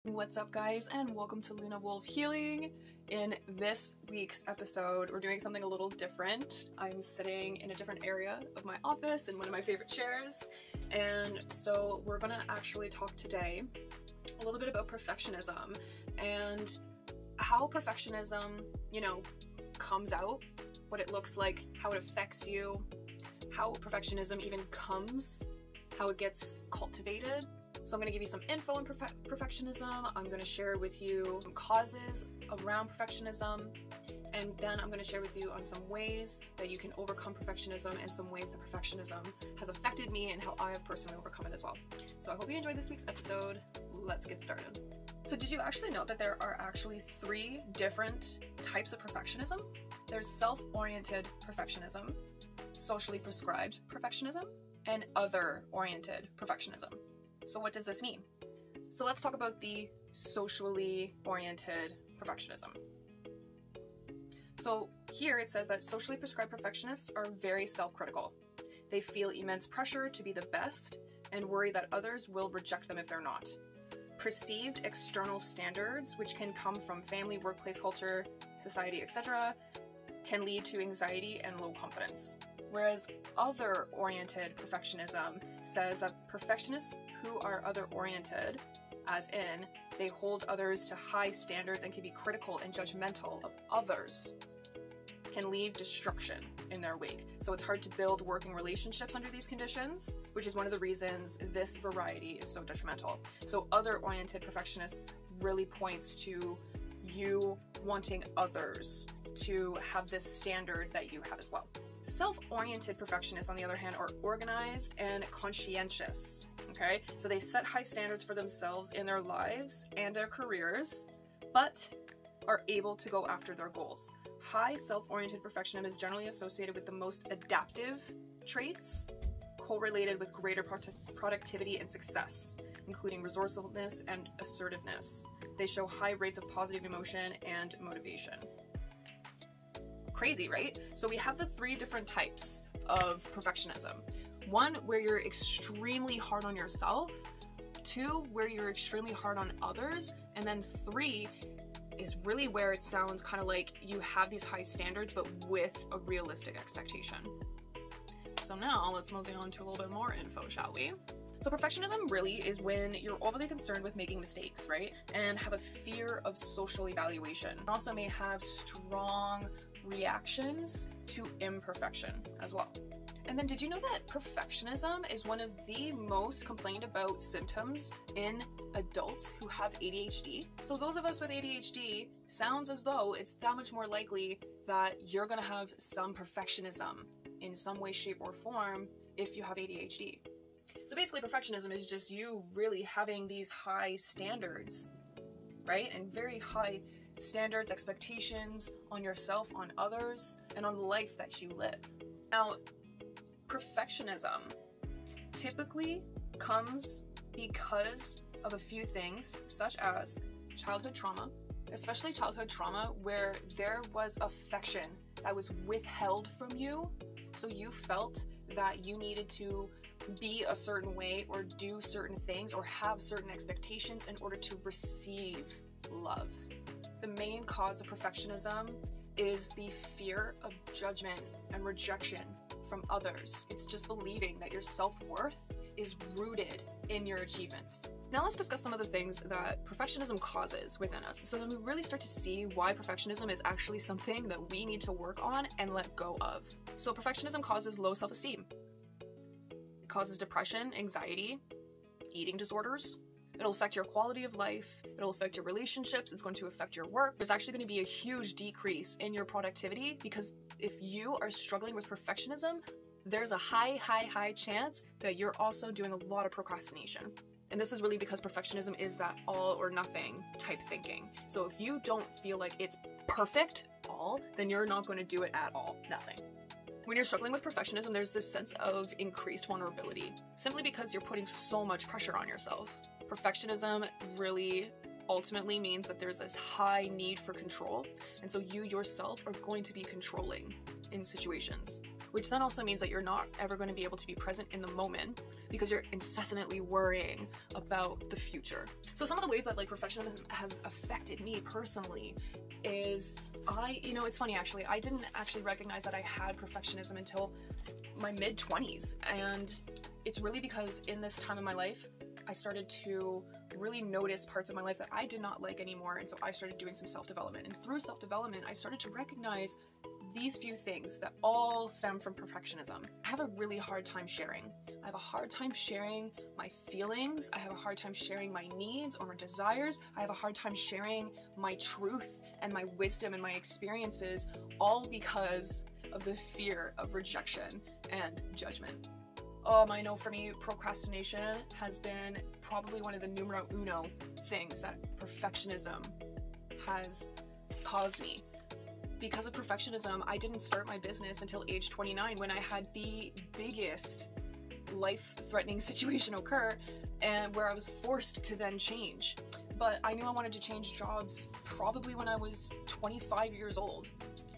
What's up, guys, and welcome to Luna Wolf Healing. In this week's episode, we're doing something a little different. I'm sitting in a different area of my office in one of my favorite chairs, and so we're gonna actually talk today a little bit about perfectionism and how perfectionism, comes out, what it looks like, how it affects you, how perfectionism even comes, how it gets cultivated. So I'm going to give you some info on perfectionism. I'm going to share with you some causes around perfectionism, and then I'm going to share with you on some ways that you can overcome perfectionism and some ways that perfectionism has affected me and how I have personally overcome it as well. So I hope you enjoyed this week's episode. Let's get started. So did you actually know that there are actually 3 different types of perfectionism? There's self-oriented perfectionism, socially prescribed perfectionism, and other-oriented perfectionism. So what does this mean? So let's talk about the socially oriented perfectionism. So here it says that socially prescribed perfectionists are very self-critical. They feel immense pressure to be the best and worry that others will reject them if they're not. Perceived external standards, which can come from family, workplace culture, society, etc., can lead to anxiety and low confidence. Whereas other-oriented perfectionism says that perfectionists who are other-oriented, as in, they hold others to high standards and can be critical and judgmental of others, can leave destruction in their wake. So it's hard to build working relationships under these conditions, which is one of the reasons this variety is so detrimental. So other-oriented perfectionists really points to you wanting others to have this standard that you have as well. Self-oriented perfectionists, on the other hand, are organized and conscientious, okay? So they set high standards for themselves in their lives and their careers, but are able to go after their goals. High self-oriented perfectionism is generally associated with the most adaptive traits, correlated with greater productivity and success, including resourcefulness and assertiveness. They show high rates of positive emotion and motivation. Crazy, right? So we have the 3 different types of perfectionism. 1, where you're extremely hard on yourself. 2, where you're extremely hard on others. And then 3 is really where it sounds kind of like you have these high standards, but with a realistic expectation. So now let's mosey on to a little bit more info, shall we? So perfectionism really is when you're overly concerned with making mistakes, right? And have a fear of social evaluation. You also may have strong reactions to imperfection as well. And then did you know that perfectionism is one of the most complained about symptoms in adults who have ADHD? So those of us with ADHD, sounds as though it's that much more likely that you're gonna have some perfectionism in some way, shape, or form if you have ADHD. So basically perfectionism is just you really having these high standards, right? And very high standards, expectations on yourself, on others, and on the life that you live. Now, perfectionism typically comes because of a few things, such as childhood trauma, especially childhood trauma where there was affection that was withheld from you, so you felt that you needed to be a certain way or do certain things or have certain expectations in order to receive love. The main cause of perfectionism is the fear of judgment and rejection from others. It's just believing that your self-worth is rooted in your achievements. Now let's discuss some of the things that perfectionism causes within us, so then we really start to see why perfectionism is actually something that we need to work on and let go of. So perfectionism causes low self-esteem. It causes depression, anxiety, eating disorders. It'll affect your quality of life, it'll affect your relationships, it's going to affect your work. There's actually going to be a huge decrease in your productivity because if you are struggling with perfectionism, there's a high chance that you're also doing a lot of procrastination. And this is really because perfectionism is that all or nothing type thinking. So if you don't feel like it's perfect all, then you're not going to do it at all, nothing. When you're struggling with perfectionism, there's this sense of increased vulnerability, simply because you're putting so much pressure on yourself. Perfectionism really ultimately means that there's this high need for control, and so you yourself are going to be controlling in situations. which then also means that you're not ever going to be able to be present in the moment because you're incessantly worrying about the future. So some of the ways that like perfectionism has affected me personally is it's funny actually, I didn't actually recognize that I had perfectionism until my mid-20s, and it's really because in this time of my life I started to really notice parts of my life that I did not like anymore, and so I started doing some self-development, and through self-development I started to recognize these few things that all stem from perfectionism. I have a really hard time sharing. I have a hard time sharing my feelings. I have a hard time sharing my needs or my desires. I have a hard time sharing my truth and my wisdom and my experiences, all because of the fear of rejection and judgment. I know for me, procrastination has been probably one of the numero uno things that perfectionism has caused me. Because of perfectionism, I didn't start my business until age 29 when I had the biggest life-threatening situation occur, and where I was forced to then change. But I knew I wanted to change jobs probably when I was 25 years old.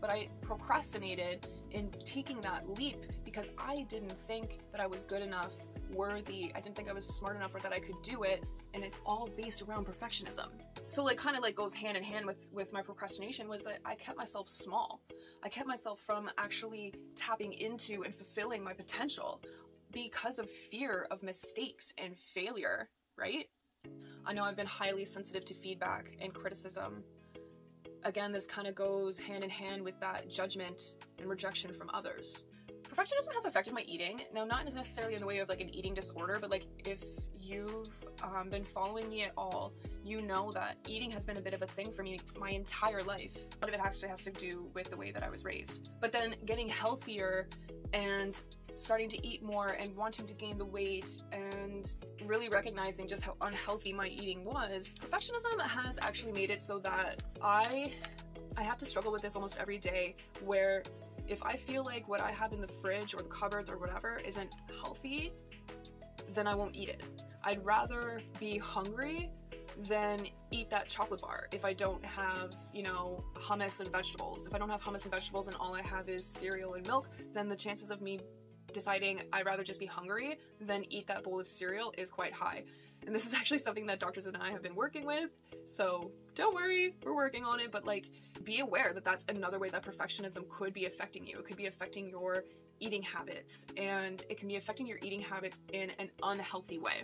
But I procrastinated in taking that leap because I didn't think that I was good enough, worthy. I didn't think I was smart enough or that I could do it, and it's all based around perfectionism. So kind of goes hand in hand with my procrastination was that I kept myself small. I kept myself from actually tapping into and fulfilling my potential because of fear of mistakes and failure, right? I know I've been highly sensitive to feedback and criticism. Again, this kind of goes hand in hand with that judgment and rejection from others. Perfectionism has affected my eating. Now, not necessarily in the way of like an eating disorder, but like if you've been following me at all, you know that eating has been a bit of a thing for me my entire life. A lot of it actually has to do with the way that I was raised. But then getting healthier and starting to eat more and wanting to gain the weight and really recognizing just how unhealthy my eating was, perfectionism has actually made it so that I have to struggle with this almost every day, where if I feel like what I have in the fridge or the cupboards or whatever isn't healthy, then I won't eat it. I'd rather be hungry than eat that chocolate bar if I don't have, hummus and vegetables. If I don't have hummus and vegetables and all I have is cereal and milk, then the chances of me deciding I'd rather just be hungry than eat that bowl of cereal is quite high. And this is actually something that doctors and I have been working with, so don't worry, we're working on it, but be aware that that's another way that perfectionism could be affecting you. It could be affecting your eating habits, and it can be affecting your eating habits in an unhealthy way.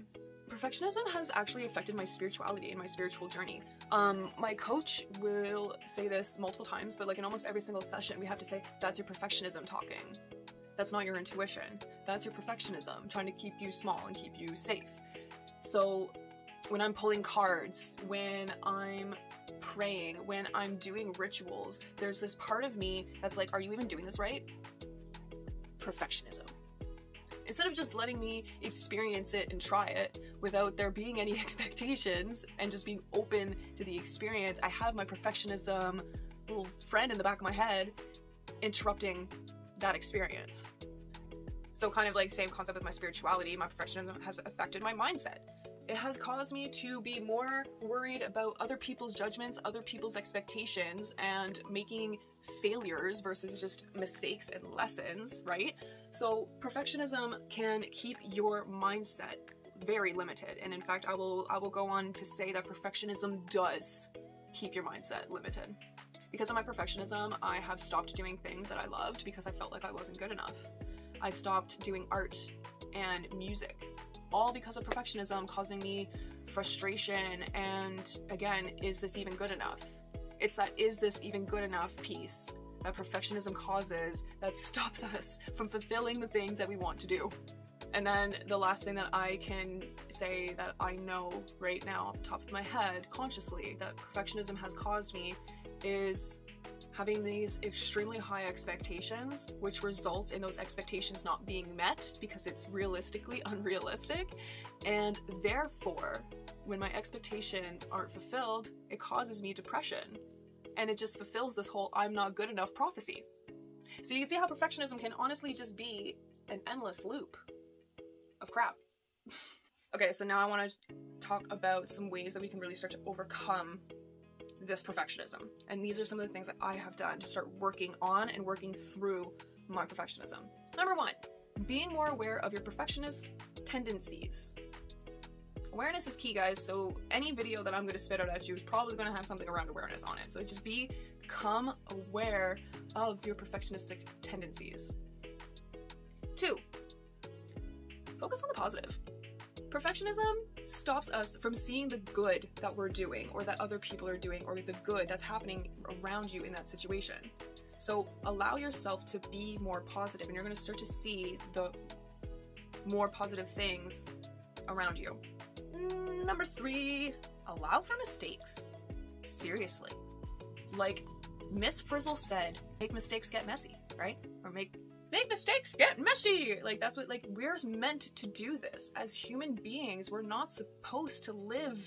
Perfectionism has actually affected my spirituality and my spiritual journey. My coach will say this multiple times, but in almost every single session we have to say, that's your perfectionism talking. That's not your intuition. That's your perfectionism trying to keep you small and keep you safe. So when I'm pulling cards, when I'm praying, when I'm doing rituals, there's this part of me that's like, are you even doing this right? Perfectionism. Instead of just letting me experience it and try it without there being any expectations and just being open to the experience, I have my perfectionism little friend in the back of my head interrupting that experience. So kind of same concept with my spirituality, my perfectionism has affected my mindset. It has caused me to be more worried about other people's judgments, other people's expectations, and making failures versus just mistakes and lessons, right? So perfectionism can keep your mindset very limited. And in fact, I will go on to say that perfectionism does keep your mindset limited. Because of my perfectionism, I have stopped doing things that I loved because I felt like I wasn't good enough. I stopped doing art and music, all because of perfectionism causing me frustration and, again, is this even good enough? It's that is this even good enough piece that perfectionism causes that stops us from fulfilling the things that we want to do. And then the last thing that I can say that I know right now off the top of my head consciously that perfectionism has caused me is having these extremely high expectations, which results in those expectations not being met because it's realistically unrealistic. And therefore, when my expectations aren't fulfilled, it causes me depression. And it just fulfills this whole I'm not good enough prophecy. So you can see how perfectionism can honestly just be an endless loop of crap. Okay, so now I want to talk about some ways that we can really start to overcome this perfectionism. And these are some of the things that I have done to start working on and working through my perfectionism. Number 1, being more aware of your perfectionist tendencies. Awareness is key, guys, so any video that I'm going to spit out at you is probably going to have something around awareness on it. So just become aware of your perfectionistic tendencies. 2, focus on the positive. Perfectionism stops us from seeing the good that we're doing or that other people are doing or the good that's happening around you in that situation. So allow yourself to be more positive and you're going to start to see the more positive things around you. Number 3, allow for mistakes. Seriously. Like Miss Frizzle said, make mistakes get messy, right? Or make mistakes get messy. Like that's what, like, we're meant to do this. As human beings, we're not supposed to live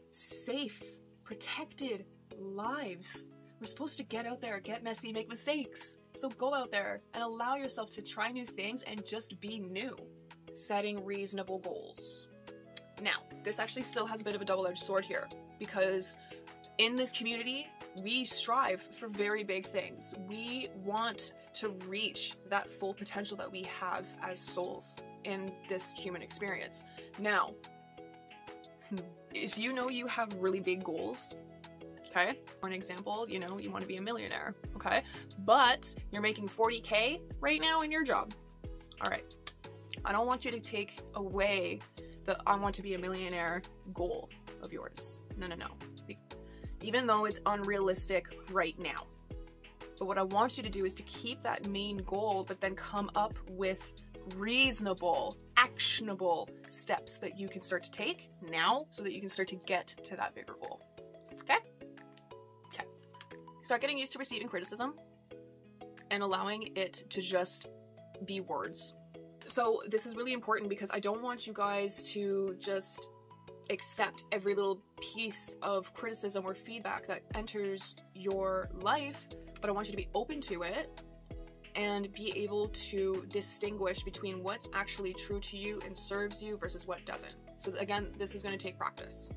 safe, protected lives. We're supposed to get out there, get messy, make mistakes. So go out there and allow yourself to try new things and just be new. Setting reasonable goals. Now, this actually still has a bit of a double-edged sword here because in this community, we strive for very big things. We want to reach that full potential that we have as souls in this human experience. Now, if you know you have really big goals, okay? For an example, you know, you want to be a millionaire, okay? But you're making 40K right now in your job. All right. I don't want you to take away the I want to be a millionaire goal of yours. No. Even though it's unrealistic right now. But what I want you to do is to keep that main goal, but then come up with reasonable, actionable steps that you can start to take now so that you can start to get to that bigger goal. Okay? Okay. Start getting used to receiving criticism and allowing it to just be words. So this is really important because I don't want you guys to just accept every little piece of criticism or feedback that enters your life, but I want you to be open to it and be able to distinguish between what's actually true to you and serves you versus what doesn't. So again, this is going to take practice.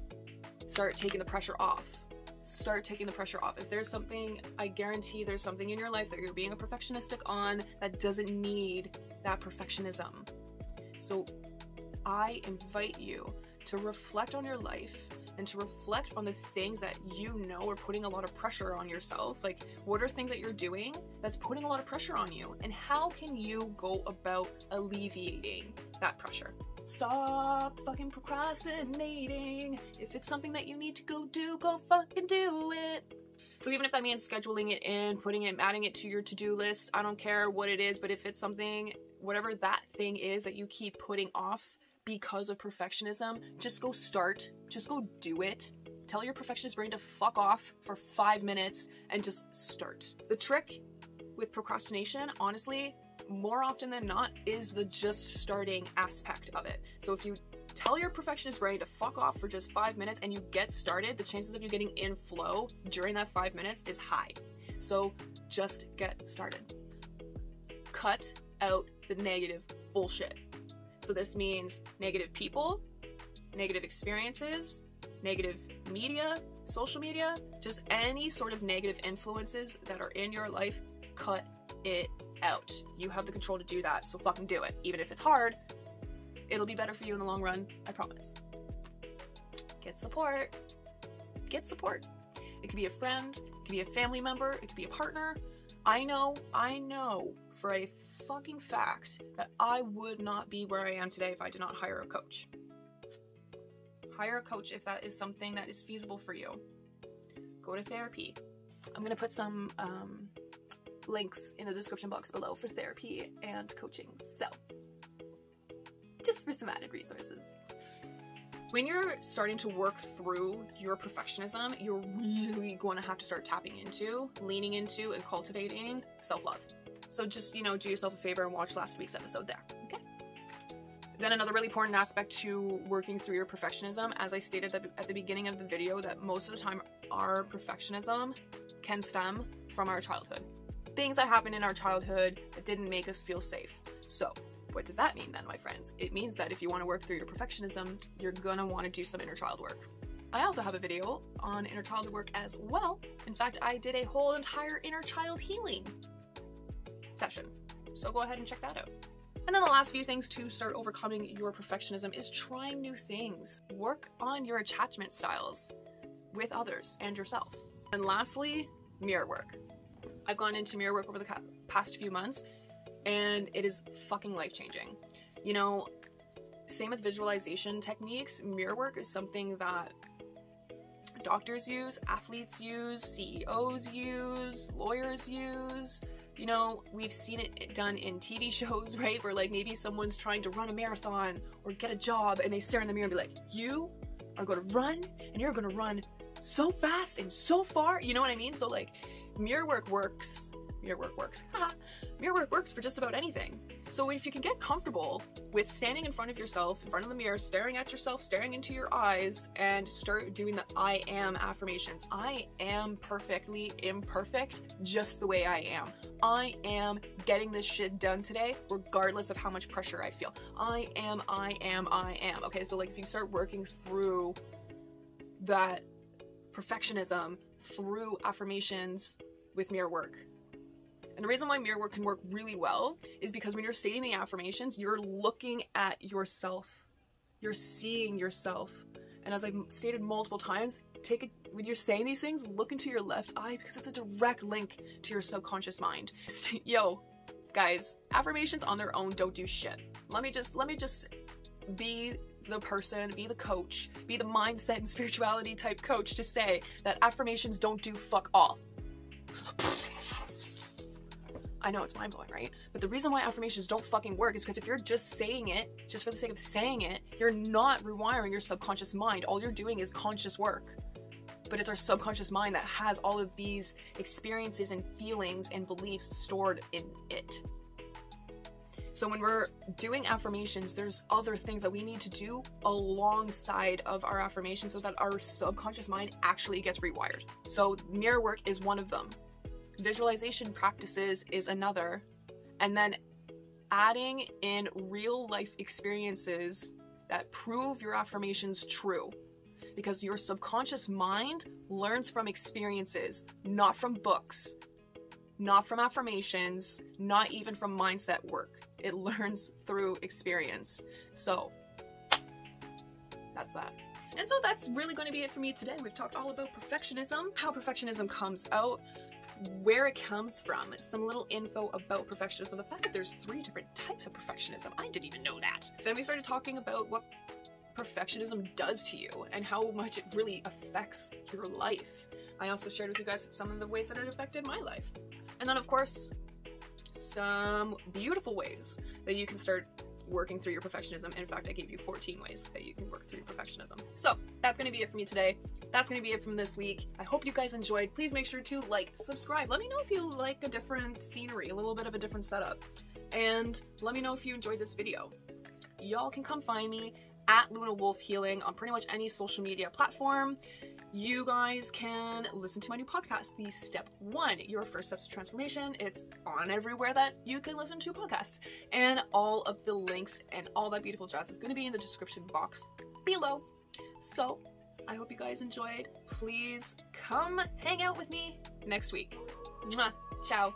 Start taking the pressure off. Start taking the pressure off. If there's something, I guarantee there's something in your life that you're being a perfectionistic on that doesn't need that perfectionism. So I invite you to reflect on your life and to reflect on the things that you know are putting a lot of pressure on yourself. Like, what are things that you're doing that's putting a lot of pressure on you? And how can you go about alleviating that pressure? Stop fucking procrastinating. If it's something that you need to go do, go fucking do it. So even if that means scheduling it in, putting it, adding it to your to-do list, I don't care what it is, but if it's something, whatever that thing is that you keep putting off because of perfectionism, just go start, just go do it. Tell your perfectionist brain to fuck off for 5 minutes and just start. The trick with procrastination, honestly, more often than not, is the just starting aspect of it. So if you tell your perfectionist brain to fuck off for just 5 minutes and you get started, the chances of you getting in flow during that 5 minutes is high. So just get started. Cut out the negative bullshit. So this means negative people, negative experiences, negative media, social media, just any sort of negative influences that are in your life, cut it out. You have the control to do that, so fucking do it. Even if it's hard, it'll be better for you in the long run, I promise. Get support. Get support. It could be a friend, it could be a family member, it could be a partner. I know for a fucking fact that I would not be where I am today if I did not hire a coach. Hire a coach if that is something that is feasible for you. Go to therapy. I'm gonna put some links in the description box below for therapy and coaching. So, just for some added resources. When you're starting to work through your perfectionism, you're really going to have to start tapping into, leaning into, and cultivating self-love. So just, do yourself a favor and watch last week's episode there, okay? Then another really important aspect to working through your perfectionism, as I stated at the beginning of the video, that most of the time our perfectionism can stem from our childhood. Things that happened in our childhood that didn't make us feel safe. So, what does that mean then, my friends? It means that if you want to work through your perfectionism, you're gonna want to do some inner child work. I also have a video on inner child work as well. In fact, I did a whole entire inner child healing session So go ahead and check that out. And then the last few things to start overcoming your perfectionism is trying new things. Work on your attachment styles with others and yourself. And lastly, mirror work. I've gone into mirror work over the past few months, and it is fucking life-changing. You know, same with visualization techniques. Mirror work is something that doctors use, athletes use, CEOs use, lawyers use. You know, we've seen it done in TV shows, right? Where like maybe someone's trying to run a marathon or get a job, and they stare in the mirror and be like, you are gonna run, and you're gonna run so fast and so far. You know what I mean? So like, mirror work works. Mirror work works. Mirror work works for just about anything. So if you can get comfortable with standing in front of yourself, in front of the mirror, staring at yourself, staring into your eyes, and start doing the I am affirmations. I am perfectly imperfect just the way I am. I am getting this shit done today regardless of how much pressure I feel. I am. Okay, so like if you start working through that perfectionism through affirmations with mirror work. And the reason why mirror work can work really well is because when you're stating the affirmations, you're looking at yourself. You're seeing yourself. And as I've stated multiple times, when you're saying these things, look into your left eye because it's a direct link to your subconscious mind. Yo, guys, affirmations on their own don't do shit. Let me just be the person, be the coach, be the mindset and spirituality type coach to say that affirmations don't do fuck all. I know it's mind-blowing, right? But the reason why affirmations don't fucking work is because if you're just saying it, just for the sake of saying it, you're not rewiring your subconscious mind. All you're doing is conscious work. But it's our subconscious mind that has all of these experiences and feelings and beliefs stored in it. So when we're doing affirmations, there's other things that we need to do alongside of our affirmations so that our subconscious mind actually gets rewired. So mirror work is one of them. Visualization practices is another, and then adding in real life experiences that prove your affirmations true, because your subconscious mind learns from experiences, not from books, not from affirmations, not even from mindset work. It learns through experience. So that's that. And so that's really going to be it for me today. We've talked all about perfectionism, how perfectionism comes out, where it comes from, some little info about perfectionism, the fact that there's 3 different types of perfectionism. I didn't even know that. Then we started talking about what perfectionism does to you and how much it really affects your life. I also shared with you guys some of the ways that it affected my life. And then of course, some beautiful ways that you can start working through your perfectionism. In fact, I gave you 14 ways that you can work through your perfectionism. So that's going to be it for me today. That's going to be it from this week. I hope you guys enjoyed. Please make sure to like, subscribe. Let me know if you like a different scenery, a little bit of a different setup. And let me know if you enjoyed this video. Y'all can come find me at Luna Wolf Healing on pretty much any social media platform. You guys can listen to my new podcast, The Step 1, Your First Steps to Transformation. It's on everywhere that you can listen to podcasts. And all of the links and all that beautiful jazz is going to be in the description box below. So I hope you guys enjoyed. Please come hang out with me next week. Mwah. Ciao.